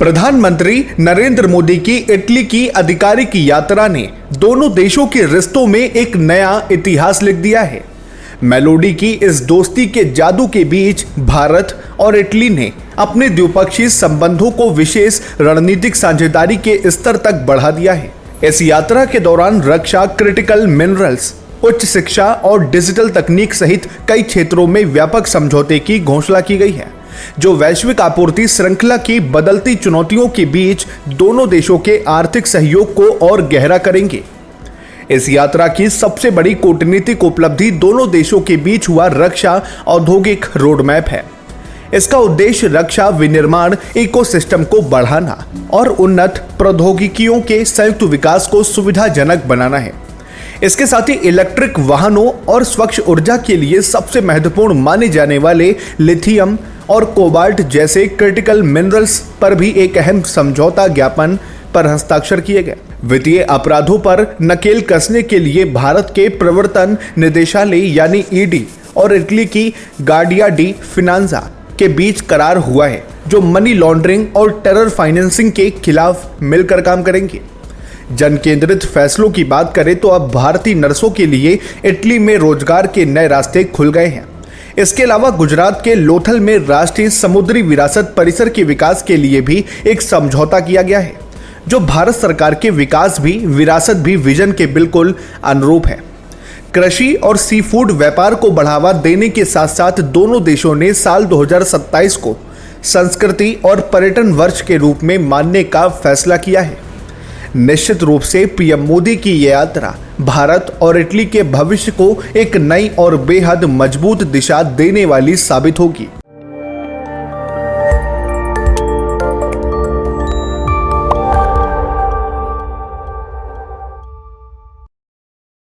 प्रधानमंत्री नरेंद्र मोदी की इटली की आधिकारिक यात्रा ने दोनों देशों के रिश्तों में एक नया इतिहास लिख दिया है। मेलोडी की इस दोस्ती के जादू के बीच भारत और इटली ने अपने द्विपक्षीय संबंधों को विशेष रणनीतिक साझेदारी के स्तर तक बढ़ा दिया है। इस यात्रा के दौरान रक्षा, क्रिटिकल मिनरल्स, उच्च शिक्षा और डिजिटल तकनीक सहित कई क्षेत्रों में व्यापक समझौते की घोषणा की गई है, जो वैश्विक आपूर्ति श्रृंखला की बदलती चुनौतियों के बीच दोनों देशों के आर्थिक सहयोग को और गहरा करेंगे। इस यात्रा की सबसे बड़ी कूटनीतिक उपलब्धि दोनों देशों के बीच हुआ रक्षा औद्योगिक रोडमैप है। इसका उद्देश्य रक्षा विनिर्माण इकोसिस्टम को बढ़ाना और उन्नत प्रौद्योगिकियों के संयुक्त विकास को सुविधाजनक बनाना है। इसके साथ ही इलेक्ट्रिक वाहनों और स्वच्छ ऊर्जा के लिए सबसे महत्वपूर्ण माने जाने वाले लिथियम और कोबाल्ट जैसे क्रिटिकल मिनरल्स पर भी एक अहम समझौता ज्ञापन पर हस्ताक्षर किए गए। वित्तीय अपराधों पर नकेल कसने के लिए भारत के प्रवर्तन निदेशालय यानी ईडी और इटली की गार्डिया डी फिनांजा के बीच करार हुआ है, जो मनी लॉन्ड्रिंग और टेरर फाइनेंसिंग के खिलाफ मिलकर काम करेंगे। जन केंद्रित फैसलों की बात करें तो अब भारतीय नर्सों के लिए इटली में रोजगार के नए रास्ते खुल गए हैं। इसके अलावा गुजरात के लोथल में राष्ट्रीय समुद्री विरासत परिसर के विकास के लिए भी एक समझौता किया गया है, जो भारत सरकार के विकास भी विरासत भी विजन के बिल्कुल अनुरूप है। कृषि और सी फूड व्यापार को बढ़ावा देने के साथ साथ दोनों देशों ने साल 2027 को संस्कृति और पर्यटन वर्ष के रूप में मानने का फैसला किया है। निश्चित रूप से पीएम मोदी की यह यात्रा भारत और इटली के भविष्य को एक नई और बेहद मजबूत दिशा देने वाली साबित होगी।